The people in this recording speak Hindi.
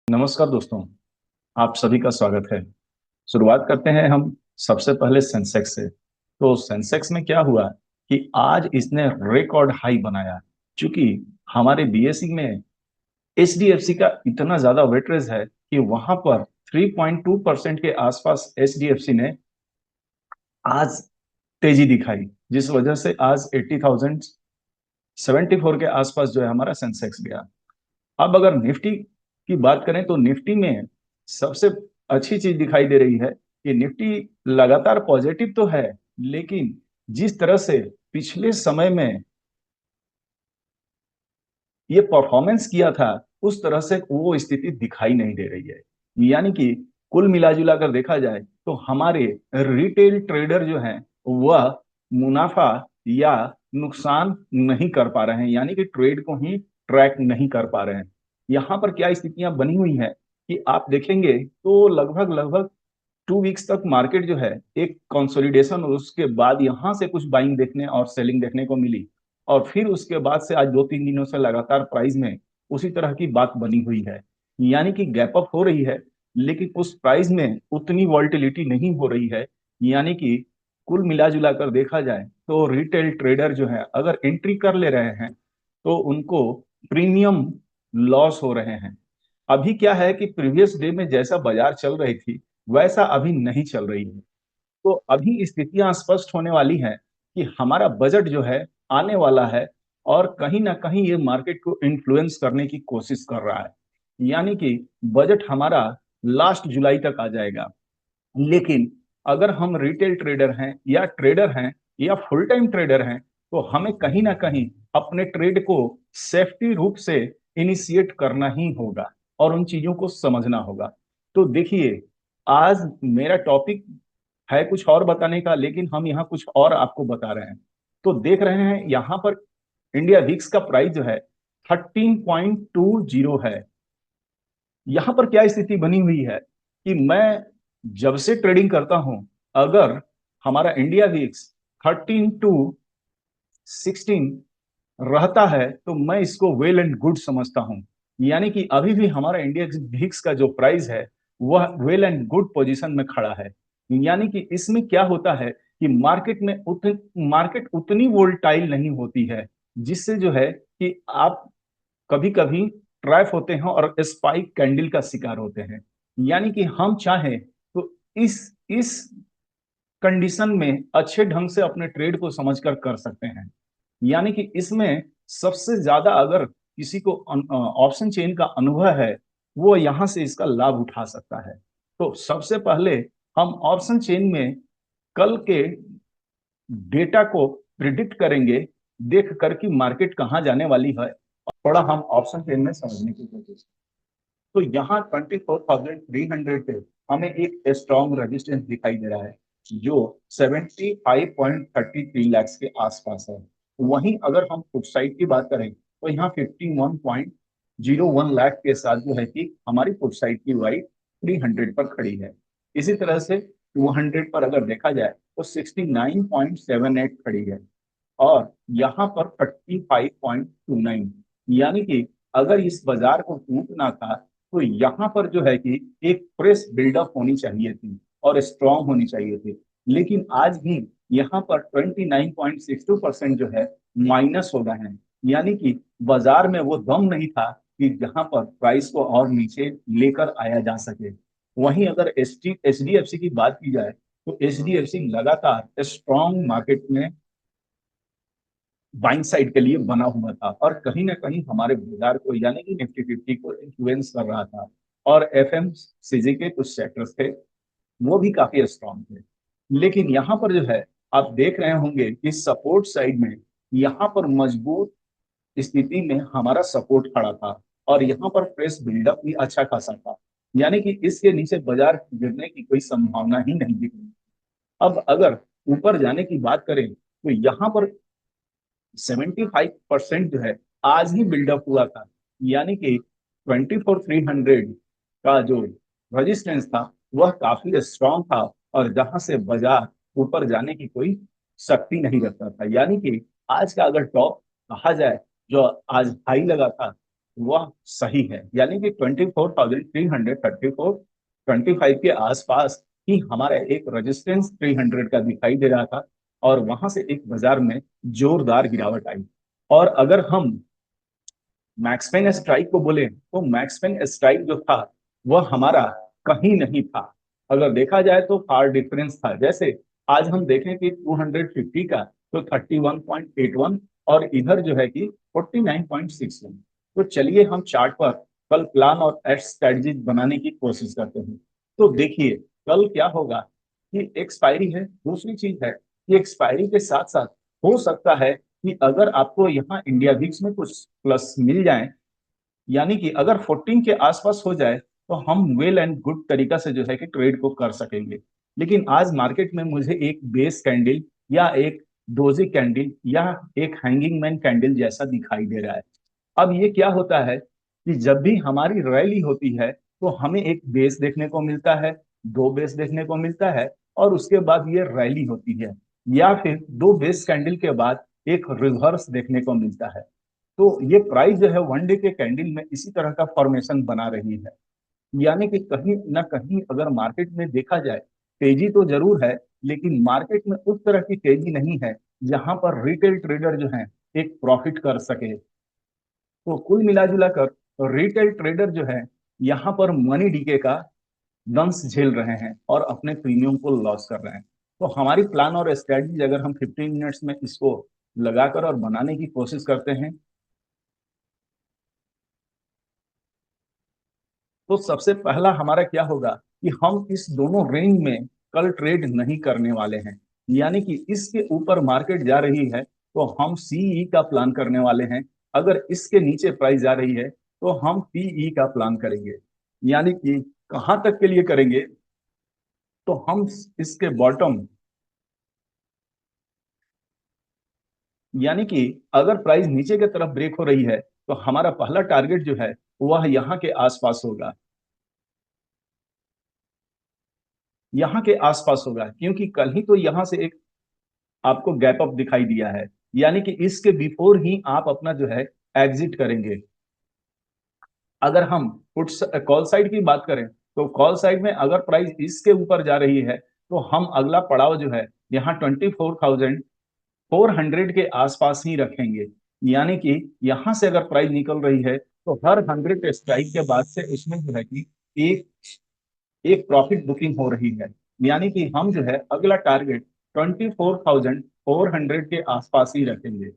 नमस्कार दोस्तों। आप सभी का स्वागत है। शुरुआत करते हैं हम सबसे पहले सेंसेक्स से। तो सेंसेक्स में क्या हुआ कि आज इसने रिकॉर्ड हाई बनाया। क्योंकि हमारे बीएसई में एचडीएफसी का इतना ज्यादा वेटेज है कि वहां पर 3.2% के आसपास एचडीएफसी ने आज तेजी दिखाई, जिस वजह से आज 80,074 के आसपास जो है हमारा सेंसेक्स गया। अब अगर निफ्टी की बात करें तो निफ्टी में सबसे अच्छी चीज दिखाई दे रही है कि निफ्टी लगातार पॉजिटिव तो है, लेकिन जिस तरह से पिछले समय में ये परफॉर्मेंस किया था उस तरह से वो स्थिति दिखाई नहीं दे रही है। यानी कि कुल मिला जुला कर देखा जाए तो हमारे रिटेल ट्रेडर जो हैं वह मुनाफा या नुकसान नहीं कर पा रहे हैं, यानी कि ट्रेड को ही ट्रैक नहीं कर पा रहे हैं। यहाँ पर क्या स्थितियां बनी हुई है कि आप देखेंगे तो लगभग लगभग 2 वीक्स तक मार्केट जो है एक कंसोलिडेशन, और उसके बाद यहाँ से कुछ बाइंग देखने और सेलिंग देखने को मिली। और फिर उसके बाद से आज 2-3 दिनों से लगातार प्राइस में उसी तरह की बात बनी हुई है। यानी कि गैप अप हो रही है, लेकिन उस प्राइस में उतनी वॉल्टिलिटी नहीं हो रही है। यानी कि कुल मिला जुला कर देखा जाए तो रिटेल ट्रेडर जो है अगर एंट्री कर ले रहे हैं तो उनको प्रीमियम लॉस हो रहे हैं। अभी क्या है कि प्रीवियस डे में जैसा बाजार चल रही थी वैसा अभी नहीं चल रही है। तो अभी स्थितियां स्पष्ट होने वाली हैं कि हमारा बजट जो है आने वाला है, और कहीं ना कहीं ये मार्केट को इन्फ्लुएंस करने की कोशिश कर रहा है। यानी कि बजट हमारा लास्ट जुलाई तक आ जाएगा। लेकिन अगर हम रिटेल ट्रेडर हैं या ट्रेडर हैं या फुल टाइम ट्रेडर हैं तो हमें कहीं ना कहीं अपने ट्रेड को सेफ्टी रूप से इनिशिएट करना ही होगा और उन चीजों को समझना होगा। तो देखिए, आज मेरा टॉपिक है कुछ और बताने का, लेकिन हम यहाँ कुछ और आपको बता रहे हैं। तो देख रहे हैं यहाँ पर इंडिया विक्स का प्राइस जो है 13.20 है। यहाँ पर क्या स्थिति बनी हुई है कि मैं जब से ट्रेडिंग करता हूं, अगर हमारा इंडिया वीक्स 13 to 16 रहता है तो मैं इसको वेल एंड गुड समझता हूं। यानी कि अभी भी हमारा इंडिया वीक्स का जो प्राइस है वह वेल एंड गुड पोजीशन में खड़ा है। यानी कि इसमें क्या होता है कि मार्केट उतनी वोल्टाइल नहीं होती है, जिससे जो है कि आप कभी कभी ट्रैप होते हैं और स्पाइक कैंडल का शिकार होते हैं। यानी कि हम चाहें तो इस कंडीशन में अच्छे ढंग से अपने ट्रेड को समझकर कर सकते हैं। यानी कि इसमें सबसे ज्यादा अगर किसी को ऑप्शन चेन का अनुभव है वो यहां से इसका लाभ उठा सकता है। तो सबसे पहले हम ऑप्शन चेन में कल के डेटा को प्रिडिक्ट करेंगे, देख कर कि मार्केट कहां जाने वाली है। थोड़ा हम ऑप्शन चेन में समझने की कोशिश। तो यहाँ 24,300 पे हमें एक स्ट्रॉन्ग रेजिस्टेंस दिखाई दे रहा है जो 75.33 लाख के आसपास है। वहीं अगर हम फुट साइड की बात करें तो यहाँ 51.01 लाख के साथ जो है कि हमारी फुट साइड की वाइट 300 पर खड़ी है। इसी तरह से 200 पर अगर देखा जाए तो 69.78 खड़ी है, और यहाँ पर 35.29। यानी कि अगर इस बाजार को टूटना था तो यहाँ पर जो है कि एक प्रेस बिल्डअप होनी चाहिए थी और स्ट्रांग होनी चाहिए थी। लेकिन आज भी यहाँ पर 29.62% जो है माइनस हो गए हैं। यानी कि बाजार में वो दम नहीं था कि जहां पर प्राइस को और नीचे लेकर आया जा सके। वहीं अगर एच डी एफ सी की बात की जाए तो एच डी एफ सी लगातार स्ट्रांग मार्केट में बाइंग साइड के लिए बना हुआ था और कहीं ना कहीं हमारे बाजार को यानी कि निफ्टी 50 को इन्फ्लुएंस कर रहा था। और एफएमसीजी के कुछ सेक्टर्स थे वो भी काफी स्ट्रांग थे। लेकिन यहाँ पर जो है आप देख रहे होंगे कि सपोर्ट साइड में यहाँ पर मजबूत स्थिति में हमारा सपोर्ट खड़ा था, और यहाँ पर प्रेस बिल्डअप भी अच्छा खासा था। यानी कि इसके नीचे बाजार गिरने की कोई संभावना ही नहीं दिख रही। अब अगर ऊपर जाने की बात करें तो यहाँ पर 75% जो है आज ही बिल्डअप हुआ था। यानी कि 24,300 का जो रेजिस्टेंस था वह काफी स्ट्रांग था, और जहां से बाजार ऊपर जाने की कोई शक्ति नहीं रखता था। यानी कि आज का अगर टॉप कहा जाए जो आज हाई लगा था वह सही है, यानी कि 24,334 25 के आसपास ही हमारा एक रेजिस्टेंस 300 का दिखाई दे रहा था, और वहां से एक बाजार में जोरदार गिरावट आई। और अगर हम मैक्सपेन स्ट्राइक को बोले तो मैक्सपेन स्ट्राइक जो था वह हमारा कहीं नहीं था। अगर देखा जाए तो फार डिफरेंस था। जैसे आज हम देखें कि 250 का तो 31.81, और इधर जो है कि 49.61। तो चलिए हम चार्ट पर कल प्लान और स्ट्रेटजी बनाने की कोशिश करते हैं। तो देखिए कल क्या होगा कि एक्सपायरी है। दूसरी चीज है कि एक्सपायरी के साथ साथ हो सकता है कि अगर आपको यहाँ इंडिया वीक्स में कुछ प्लस मिल जाए, यानी कि अगर 14 के आसपास हो जाए तो हम वेल एंड गुड तरीका से जो है कि ट्रेड को कर सकेंगे। लेकिन आज मार्केट में मुझे एक बेस कैंडल या एक डोजी कैंडल या एक हैंगिंग मैन कैंडल जैसा दिखाई दे रहा है। अब ये क्या होता है कि जब भी हमारी रैली होती है तो हमें एक बेस देखने को मिलता है, दो बेस देखने को मिलता है, और उसके बाद ये रैली होती है, या फिर दो बेस कैंडल के बाद एक रिवर्स देखने को मिलता है। तो ये प्राइस जो है वन डे के कैंडल में इसी तरह का फॉर्मेशन बना रही है। यानी कि कहीं ना कहीं अगर मार्केट में देखा जाए तेजी तो जरूर है, लेकिन मार्केट में उस तरह की तेजी नहीं है जहां पर रिटेल ट्रेडर जो है एक प्रॉफिट कर सके। तो कुल मिला जुला कर रिटेल ट्रेडर जो है यहाँ पर मनी डीके का दंश झेल रहे हैं और अपने प्रीमियम को लॉस कर रहे हैं। तो हमारी प्लान और स्ट्रेटजी अगर हम 15 मिनट्स में इसको लगाकर और बनाने की कोशिश करते हैं, तो सबसे पहला हमारा क्या होगा कि हम इस दोनों रेंज में कल ट्रेड नहीं करने वाले हैं। यानी कि इसके ऊपर मार्केट जा रही है तो हम सीई का प्लान करने वाले हैं। अगर इसके नीचे प्राइस जा रही है तो हम पीई का प्लान करेंगे। यानी कि कहां तक के लिए करेंगे, तो हम इसके बॉटम, यानी कि अगर प्राइस नीचे की तरफ ब्रेक हो रही है तो हमारा पहला टारगेट जो है वह यहाँ के आसपास होगा, यहाँ के आसपास होगा, क्योंकि कल ही तो यहाँ से एक आपको गैप अप दिखाई दिया है। यानी कि इसके बिफोर ही आप अपना जो है एग्जिट करेंगे। अगर हम पुट्स कॉल साइड की बात करें तो कॉल साइड में अगर प्राइस इसके ऊपर जा रही है तो हम अगला पड़ाव जो है यहाँ 24,400 के आसपास ही रखेंगे। यानी कि यहाँ से अगर प्राइस निकल रही है तो हर 100 स्ट्राइक के बाद से इसमें जो है कि एक एक प्रॉफिट बुकिंग हो रही है। यानी कि हम जो है अगला टारगेट 24,400 के आसपास ही रखेंगे।